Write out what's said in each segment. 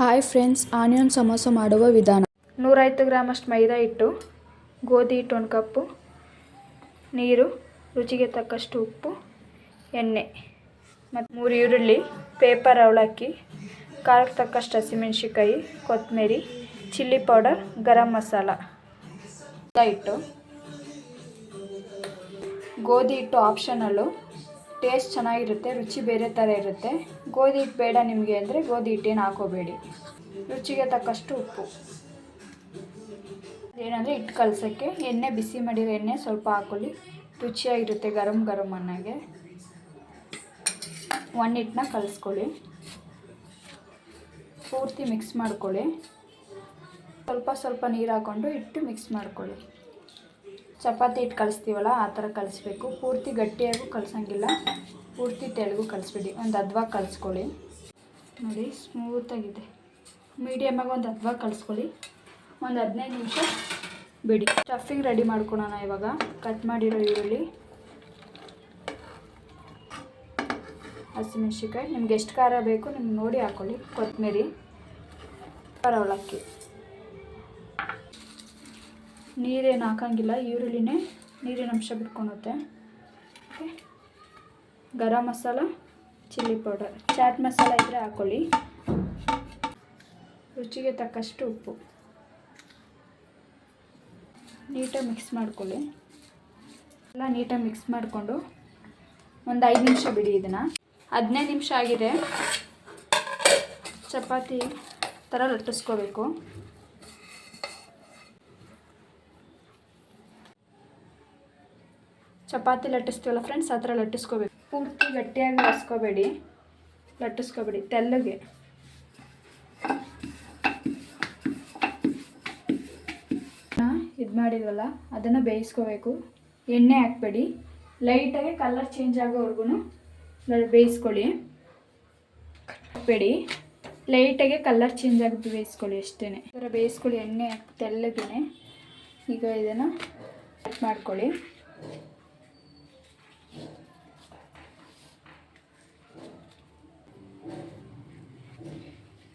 Hi friends, onion samosa ಮಾಡುವ ವಿಧಾನ. 150 ಗ್ರಾಮಷ್ಟು ಮೈದಾ ಹಿಟ್ಟು, ಗೋಧಿ ಹಿಟ್ಟು 1 ಕಪ್ಪು, ನೀರು, ರುಚಿಗೆ ತಕ್ಕಷ್ಟು ಉಪ್ಪು, ಎಣ್ಣೆ ಮತ್ತು 3 ಈರುಳ್ಳಿ, ಪೇಪರ್ ಅವಲಕ್ಕಿ, ಖಾರಕ್ಕೆ ತಕ್ಕಷ್ಟು ಹಸಿಮೆಣಸಿಕಾಯಿ, ಕೊತ್ತಂಬರಿ, ಚಿಲ್ಲಿ ಪೌಡರ್, ಗರಂ ಮಸಾಲ. ಮೈದಾ ಹಿಟ್ಟು, ಗೋಧಿ ಹಿಟ್ಟು ಆಪ್ಷನಲ್ಲು, ಟೇಸ್ಟ್ ಚೆನ್ನಾಗಿರುತ್ತೆ, ರುಚಿ ಬೇರೆ ಥರ ಇರುತ್ತೆ. ಗೋಧಿ ಹಿಟ್ಟು ಬೇಡ ನಿಮಗೆ ಅಂದರೆ ಗೋಧಿ ಹಿಟ್ಟೇನು ಹಾಕೋಬೇಡಿ. ರುಚಿಗೆ ತಕ್ಕಷ್ಟು ಉಪ್ಪು. ಏನಂದರೆ ಹಿಟ್ಟು ಕಲಸೋಕ್ಕೆ ಎಣ್ಣೆ, ಬಿಸಿ ಮಾಡಿರೋ ಎಣ್ಣೆ ಸ್ವಲ್ಪ ಹಾಕೊಳ್ಳಿ, ರುಚಿಯಾಗಿರುತ್ತೆ ಗರಂ ಅನ್ನೋಗೆ. ಒಂದು ಹಿಟ್ಟನ್ನ ಕಲಿಸ್ಕೊಳ್ಳಿ, ಪೂರ್ತಿ ಮಿಕ್ಸ್ ಮಾಡ್ಕೊಳ್ಳಿ. ಸ್ವಲ್ಪ ನೀರು ಹಾಕ್ಕೊಂಡು ಹಿಟ್ಟು ಮಿಕ್ಸ್ ಮಾಡ್ಕೊಳ್ಳಿ. ಚಪಾತಿ ಹಿಟ್ಟು ಕಲಿಸ್ತೀವಲ್ಲ ಆ ಥರ ಕಲಿಸ್ಬೇಕು. ಪೂರ್ತಿ ಗಟ್ಟಿಯಾಗೂ ಕಲಸಂಗಿಲ್ಲ, ಪೂರ್ತಿ ತೆಳ್ಳಗೂ ಕಲಿಸ್ಬೇಡಿ. ಒಂದು ಹದವಾಗಿ ಕಲಿಸ್ಕೊಳ್ಳಿ. ನೋಡಿ, ಸ್ಮೂತಾಗಿದೆ. ಮೀಡಿಯಮಾಗಿ ಒಂದು ಹದವಾಗಿ ಕಲಿಸ್ಕೊಳ್ಳಿ. ಒಂದು 15 ನಿಮಿಷ ಬಿಡಿ. ಸ್ಟಫಿಂಗ್ ರೆಡಿ ಮಾಡ್ಕೊಳ್ಳೋಣ. ಇವಾಗ ಕಟ್ ಮಾಡಿರೋ ಈರುಳ್ಳಿ, ಹಸಿಮೆಣಸಿಕಾಯಿ, ನಿಮ್ಗೆ ಎಷ್ಟು ಖಾರ ಬೇಕು ನಿಮ್ಗೆ ನೋಡಿ ಹಾಕ್ಕೊಳ್ಳಿ, ಕೊತ್ತಂಬರಿ, ಅವಲಕ್ಕಿ. ನೀರೇನು ಹಾಕೋಂಗಿಲ್ಲ, ಈರುಳ್ಳಿನೇ ನೀರಿನ ಅಂಶ ಬಿಟ್ಕೊಳುತ್ತೆ. Okay, garam masala, chilli powder, chaat masala ಇದ್ದರೆ ಹಾಕ್ಕೊಳ್ಳಿ. ರುಚಿಗೆ ತಕ್ಕಷ್ಟು ಉಪ್ಪು. ನೀಟಾಗಿ ಮಿಕ್ಸ್ ಮಾಡ್ಕೊಳ್ಳಿ. ಎಲ್ಲ ನೀಟಾಗಿ ಮಿಕ್ಸ್ ಮಾಡಿಕೊಂಡು ಒಂದು 5 ನಿಮಿಷ ಬಿಡಿ. ಇದನ್ನು 15 ನಿಮಿಷ ಆಗಿದೆ. ಚಪಾತಿ ಥರ ಲಟ್ಟಿಸ್ಕೋಬೇಕು. ಚಪಾತಿ ಲಟ್ಟಿಸ್ತೀವಲ್ಲ ಫ್ರೆಂಡ್ಸ್, ಆ ಥರ ಲಟ್ಟಿಸ್ಕೋಬೇಕು. ಪೂರ್ತಿ ಗಟ್ಟಿಯಾಗಿ ಲಟ್ಟಿಸ್ಕೋಬೇಡಿ, ತೆಳ್ಳಗೆ. ಇದು ಮಾಡಿದ್ವಲ್ಲ ಅದನ್ನು ಬೇಯಿಸ್ಕೋಬೇಕು. ಎಣ್ಣೆ ಹಾಕಬೇಡಿ, ಲೈಟಾಗಿ ಕಲರ್ ಚೇಂಜ್ ಆಗೋವರೆಗೂ ಬೇಯಿಸ್ಕೊಳ್ಳಿ. ಹಾಕಬೇಡಿ, ಲೈಟಾಗಿ ಕಲರ್ ಚೇಂಜ್ ಆಗಿ ಬೇಯಿಸ್ಕೊಳ್ಳಿ ಅಷ್ಟೇ. ಈ ಥರ ಬೇಯಿಸ್ಕೊಳ್ಳಿ, ಎಣ್ಣೆ ಹಾಕಿ ತೆಳ್ಳಗೆ. ಈಗ ಇದನ್ನು ಕಟ್ ಮಾಡ್ಕೊಳ್ಳಿ.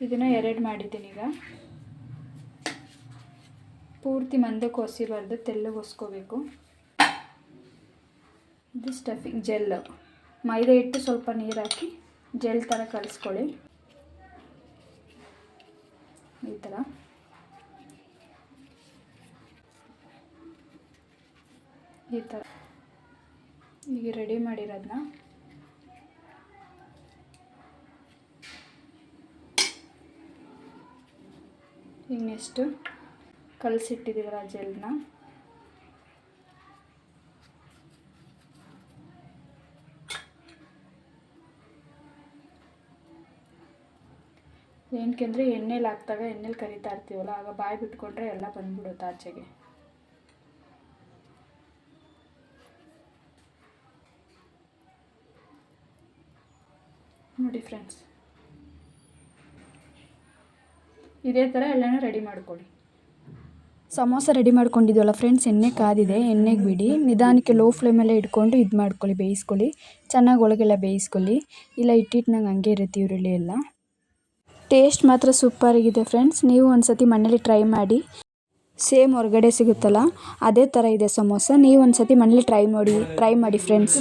ಇದನ್ನು 2 ಮಾಡಿದ್ದೀನಿ. ಈಗ ಪೂರ್ತಿ ಮಂದಕ್ಕೆ ಒಸಿಬಾರ್ದು, ತೆಳ್ಳಗೆ ಒಸ್ಕೋಬೇಕು. ಇದು ಸ್ಟಫಿಂಗ್ ಜೆಲ್. ಮೈದಾ ಹಿಟ್ಟು ಸ್ವಲ್ಪ ನೀರು ಹಾಕಿ ಜೆಲ್ ಥರ ಕಲಿಸ್ಕೊಳ್ಳಿ. ಈ ಥರ ಈಗ ರೆಡಿ ಮಾಡಿರೋದನ್ನ ಈಗ ನೆಕ್ಸ್ಟು ಕಲಸಿಟ್ಟಿದ್ದೀವಲ್ಲ ಜೆಲ್ನ ಏನಕ್ಕೆಂದರೆ ಎಣ್ಣೆಲಿ ಹಾಕ್ದಾಗ ಎಣ್ಣೆಲಿ ಕರಿತಾ ಇರ್ತೀವಲ್ಲ, ಆಗ ಬಾಯಿ ಬಿಟ್ಕೊಂಡ್ರೆ ಎಲ್ಲ ಬಂದ್ಬಿಡುತ್ತೆ ಆಚೆಗೆ. ನೋಡಿ ಫ್ರೆಂಡ್ಸ್, ಇದೇ ಥರ ಎಲ್ಲನೂ ರೆಡಿ ಮಾಡ್ಕೊಳ್ಳಿ. ಸಮೋಸ ರೆಡಿ ಮಾಡ್ಕೊಂಡಿದ್ದೀವಲ್ಲ ಫ್ರೆಂಡ್ಸ್, ಎಣ್ಣೆ ಕಾದಿದೆ, ಎಣ್ಣೆಗೆ ಬಿಡಿ. ನಿಧಾನಕ್ಕೆ ಲೋ ಫ್ಲೇಮಲ್ಲೇ ಇಟ್ಕೊಂಡು ಇದು ಮಾಡ್ಕೊಳ್ಳಿ, ಬೇಯಿಸ್ಕೊಳ್ಳಿ. ಚೆನ್ನಾಗಿ ಒಳಗೆಲ್ಲ ಬೇಯಿಸ್ಕೊಳ್ಳಿ, ಇಲ್ಲ ಇಟ್ಟಿಟ್ಟನಂಗೆ ಹಂಗೆ ಇರುತ್ತೆ ಈರುಳ್ಳಿ ಎಲ್ಲ. ಟೇಸ್ಟ್ ಮಾತ್ರ ಸೂಪರಾಗಿದೆ ಫ್ರೆಂಡ್ಸ್. ನೀವು ಒಂದು ಸತಿ ಮನೇಲಿ ಟ್ರೈ ಮಾಡಿ. ಸೇಮ್ ಹೊರಗಡೆ ಸಿಗುತ್ತಲ್ಲ ಅದೇ ಥರ ಇದೆ ಸಮೋಸ. ನೀವು ಒಂದು ಸತಿ ಮನೇಲಿ ಟ್ರೈ ಮಾಡಿ ಫ್ರೆಂಡ್ಸ್.